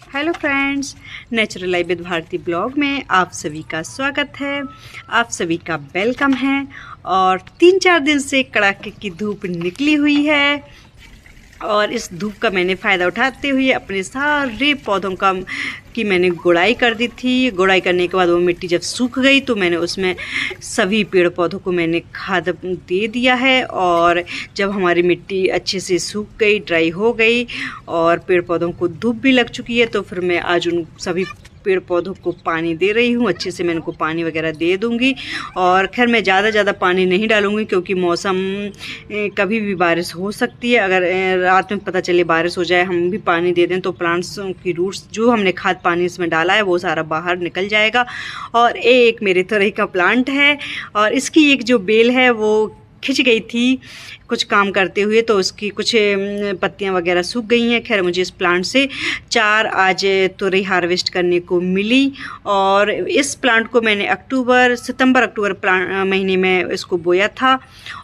Hello friends, natural life with Bharti blog में आप सभी का स्वागत है। आप सभी का वेलकम है। और 3-4 दिन से कड़ाके की धूप निकली हुई है और इस धूप का मैंने फ़ायदा उठाते हुए अपने सारे पौधों का की मैंने गुड़ाई कर दी थी। गुड़ाई करने के बाद वो मिट्टी जब सूख गई तो मैंने उसमें सभी पेड़ पौधों को मैंने खाद दे दिया है। और जब हमारी मिट्टी अच्छे से सूख गई, ड्राई हो गई और पेड़ पौधों को धूप भी लग चुकी है, तो फिर मैं आज उन सभी पेड़ पौधों को पानी दे रही हूँ। अच्छे से मैं इनको पानी वगैरह दे दूँगी। और खैर मैं ज़्यादा पानी नहीं डालूँगी क्योंकि मौसम कभी भी बारिश हो सकती है। अगर रात में पता चले बारिश हो जाए, हम भी पानी दे दें तो प्लांट्स की रूट्स जो हमने खाद पानी इसमें डाला है वो सारा बाहर निकल जाएगा। और एक मेरे तरह का प्लांट है और इसकी एक जो बेल है वो खिंच गई थी कुछ काम करते हुए, तो उसकी कुछ पत्तियां वगैरह सूख गई हैं। खैर मुझे इस प्लांट से 4 आज तुरई हार्वेस्ट करने को मिली। और इस प्लांट को मैंने सितंबर अक्टूबर महीने में इसको बोया था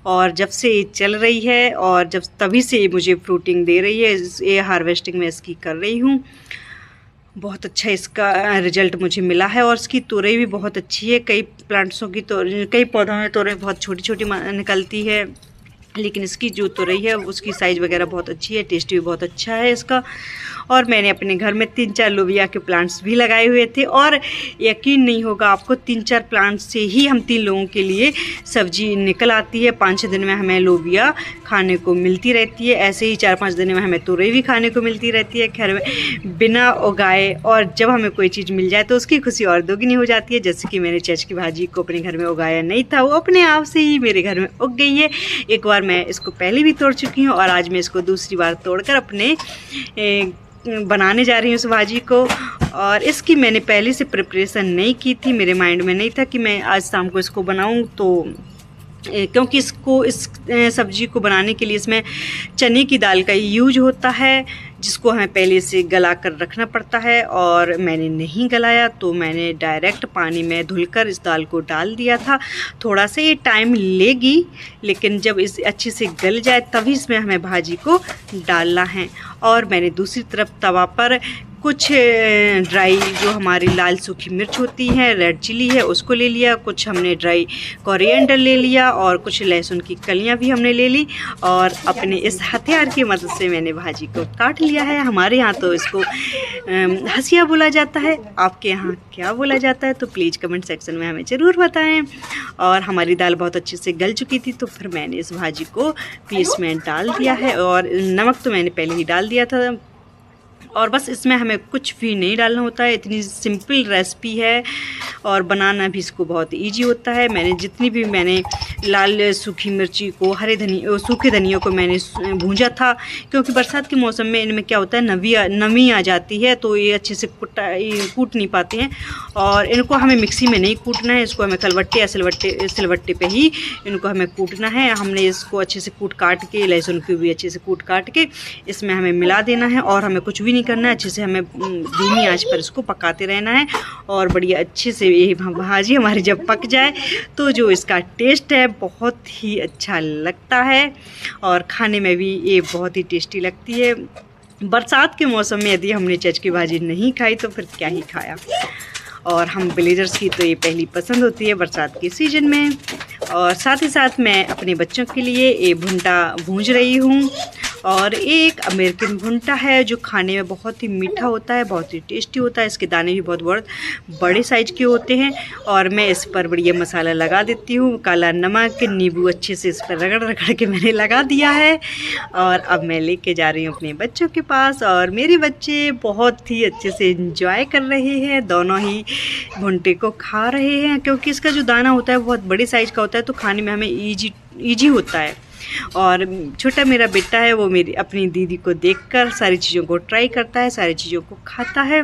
और जब से ये चल रही है और जब तभी से मुझे फ्रूटिंग दे रही है। ये हार्वेस्टिंग मैं इसकी कर रही हूँ। बहुत अच्छा इसका रिजल्ट मुझे मिला है और इसकी तोरई भी बहुत अच्छी है। कई प्लांट्सों की तो कई पौधों में तोरई बहुत छोटी छोटी निकलती है, लेकिन इसकी जो तोरई है उसकी साइज़ वगैरह बहुत अच्छी है, टेस्ट भी बहुत अच्छा है इसका। और मैंने अपने घर में 3-4 लोबिया के प्लांट्स भी लगाए हुए थे और यकीन नहीं होगा आपको, 3-4 प्लांट्स से ही हम 3 लोगों के लिए सब्जी निकल आती है। 5-6 दिन में हमें लोबिया खाने को मिलती रहती है, ऐसे ही 4-5 दिन में हमें तोरई भी खाने को मिलती रहती है। खैर बिना उगाए और जब हमें कोई चीज़ मिल जाए तो उसकी खुशी और दोगुनी हो जाती है। जैसे कि मैंने चच की भाजी को अपने घर में उगाया नहीं था, वो अपने आप से ही मेरे घर में उग गई है। एक बार मैं इसको पहले भी तोड़ चुकी हूँ और आज मैं इसको दूसरी बार तोड़कर अपने बनाने जा रही हूँ उस भाजी को। और इसकी मैंने पहले से प्रिपरेशन नहीं की थी, मेरे माइंड में नहीं था कि मैं आज शाम को इसको बनाऊँ। तो क्योंकि इस सब्जी को बनाने के लिए इसमें चने की दाल का यूज होता है, जिसको हमें पहले से गला कर रखना पड़ता है। और मैंने नहीं गलाया तो मैंने डायरेक्ट पानी में धुलकर इस दाल को डाल दिया था। थोड़ा सा ये टाइम लेगी, लेकिन जब इस अच्छे से गल जाए तभी इसमें हमें भाजी को डालना है। और मैंने दूसरी तरफ तवा पर कुछ ड्राई जो हमारी लाल सूखी मिर्च होती है, रेड चिली है, उसको ले लिया। कुछ हमने ड्राई कोरिएंडर ले लिया और कुछ लहसुन की कलियां भी हमने ले ली। और अपने इस हथियार की मदद से मैंने भाजी को काट लिया है। हमारे यहाँ तो इसको हंसिया बोला जाता है, आपके यहाँ क्या बोला जाता है तो प्लीज़ कमेंट सेक्शन में हमें ज़रूर बताएं। और हमारी दाल बहुत अच्छे से गल चुकी थी तो फिर मैंने इस भाजी को पीस में डाल दिया है। और नमक तो मैंने पहले ही डाल दिया था। और बस इसमें हमें कुछ भी नहीं डालना होता है, इतनी सिंपल रेसिपी है और बनाना भी इसको बहुत इजी होता है। मैंने लाल सूखी मिर्ची को, सूखे धनिया को मैंने भूंजा था, क्योंकि बरसात के मौसम में इनमें क्या होता है, नमी आ जाती है तो ये अच्छे से कूट नहीं पाते हैं। और इनको हमें मिक्सी में नहीं कूटना है, इसको हमें खलबट्टे या सिलबट्टे पे ही इनको हमें कूटना है। हमने इसको अच्छे से कूट काट के, लहसुन को भी अच्छे से कूट काट के इसमें हमें मिला देना है। और हमें कुछ भी नहीं करना है, अच्छे से हमें धीमी आंच पर इसको पकाते रहना है। और बढ़िया अच्छे से ये भाजी हमारी जब पक जाए तो जो इसका टेस्ट है बहुत ही अच्छा लगता है और खाने में भी ये बहुत ही टेस्टी लगती है। बरसात के मौसम में यदि हमने चच की भाजी नहीं खाई तो फिर क्या ही खाया। और हम विलेजर्स की तो ये पहली पसंद होती है बरसात के सीज़न में। और साथ ही साथ मैं अपने बच्चों के लिए ये भुंटा भूंज रही हूँ। और एक अमेरिकन भुंटा है जो खाने में बहुत ही मीठा होता है, बहुत ही टेस्टी होता है। इसके दाने भी बहुत बड़े साइज़ के होते हैं। और मैं इस पर बढ़िया मसाला लगा देती हूँ, काला नमक, नींबू अच्छे से इस पर रगड़ के मैंने लगा दिया है। और अब मैं लेके जा रही हूँ अपने बच्चों के पास और मेरे बच्चे बहुत ही अच्छे से एंजॉय कर रहे हैं, दोनों ही भुंटे को खा रहे हैं। क्योंकि इसका जो दाना होता है बहुत बड़े साइज़ का होता है तो खाने में हमें ईजी होता है। और छोटा मेरा बेटा है, वो मेरी अपनी दीदी को देखकर सारी चीज़ों को ट्राई करता है, सारी चीज़ों को खाता है।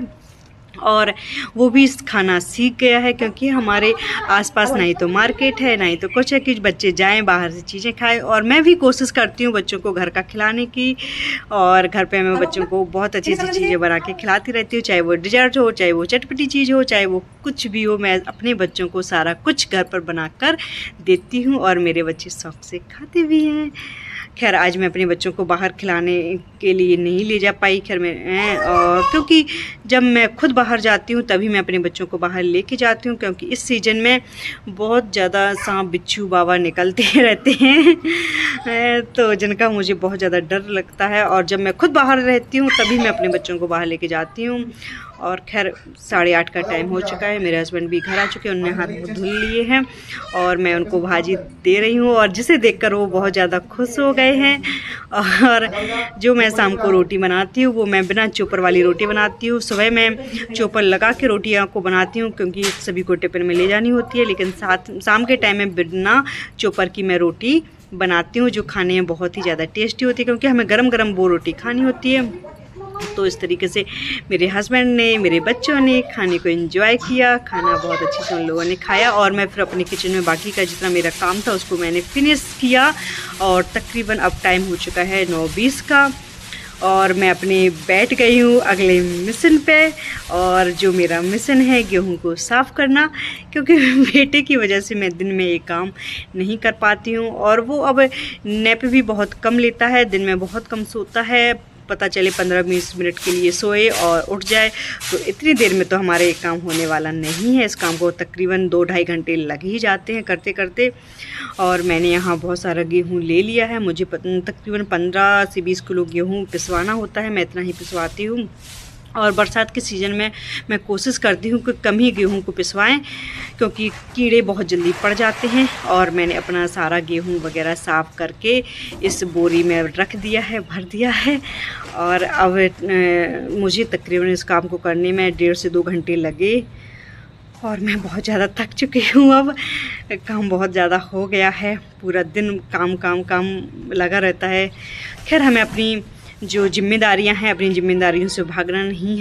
और वो भी खाना सीख गया है, क्योंकि हमारे आसपास ना ही तो मार्केट है ना ही तो कुछ है कि बच्चे जाएं बाहर से चीज़ें खाएं। और मैं भी कोशिश करती हूँ बच्चों को घर का खिलाने की। और घर पे मैं बच्चों को बहुत अच्छी चीज़ें बना के खिलाती रहती हूँ, चाहे वो डिजर्ट हो, चाहे वो चटपटी चीज़ हो, चाहे वो कुछ भी हो। मैं अपने बच्चों को सारा कुछ घर पर बना कर देती हूँ और मेरे बच्चे शौक से खाते भी हैं। खैर आज मैं अपने बच्चों को बाहर खिलाने के लिए नहीं ले जा पाई। खैर मैं और क्योंकि जब मैं खुद बाहर जाती हूँ तभी मैं अपने बच्चों को बाहर लेके जाती हूँ, क्योंकि इस सीज़न में बहुत ज़्यादा सांप बिच्छू बाबा निकलते रहते हैं तो जिनका मुझे बहुत ज़्यादा डर लगता है। और जब मैं खुद बाहर रहती हूँ तभी मैं अपने बच्चों को बाहर लेके जाती हूँ। और खैर 8:30 का टाइम हो चुका है, मेरे हस्बैंड भी घर आ चुके हैं, उन्होंने हाथ मुँह धुल लिए हैं और मैं उनको भाजी दे रही हूँ, और जिसे देखकर वो बहुत ज़्यादा खुश हो गए हैं। और जो मैं शाम को रोटी बनाती हूँ वो मैं बिना चोपर वाली रोटी बनाती हूँ। सुबह मैं चोपर लगा के रोटियाँ को बनाती हूँ क्योंकि सभी को टिफ़िन में ले जानी होती है, लेकिन शाम के टाइम में बिना चोपर की मैं रोटी बनाती हूँ, जो खाने में बहुत ही ज़्यादा टेस्टी होती है, क्योंकि हमें गरम गरम वो रोटी खानी होती है। तो इस तरीके से मेरे हस्बैंड ने, मेरे बच्चों ने खाने को एंजॉय किया, खाना बहुत अच्छे से उन लोगों ने खाया। और मैं फिर अपने किचन में बाकी का जितना मेरा काम था उसको मैंने फिनिश किया, और तकरीबन अब टाइम हो चुका है 9:20 का, और मैं अपने बैठ गई हूँ अगले मिशन पे। और जो मेरा मिशन है गेहूं को साफ़ करना, क्योंकि बेटे की वजह से मैं दिन में ये काम नहीं कर पाती हूँ, और वो अब नैप भी बहुत कम लेता है, दिन में बहुत कम सोता है। पता चले 15-20 मिनट के लिए सोए और उठ जाए, तो इतनी देर में तो हमारे ये काम होने वाला नहीं है। इस काम को तकरीबन 2-2.5 घंटे लग ही जाते हैं करते करते। और मैंने यहाँ बहुत सारा गेहूँ ले लिया है, मुझे तकरीबन 15 से 20 किलो गेहूँ पिसवाना होता है, मैं इतना ही पिसवाती हूँ। और बरसात के सीज़न में मैं कोशिश करती हूँ कि कम ही गेहूँ को पिसवाएं, क्योंकि कीड़े बहुत जल्दी पड़ जाते हैं। और मैंने अपना सारा गेहूँ वगैरह साफ़ करके इस बोरी में रख दिया है, भर दिया है। और अब मुझे तकरीबन इस काम को करने में 1.5 से 2 घंटे लगे, और मैं बहुत ज़्यादा थक चुकी हूँ। अब काम बहुत ज़्यादा हो गया है, पूरा दिन काम काम काम लगा रहता है। खैर हमें अपनी जो जिम्मेदारियां हैं, अपनी जिम्मेदारियों से भागना नहीं है।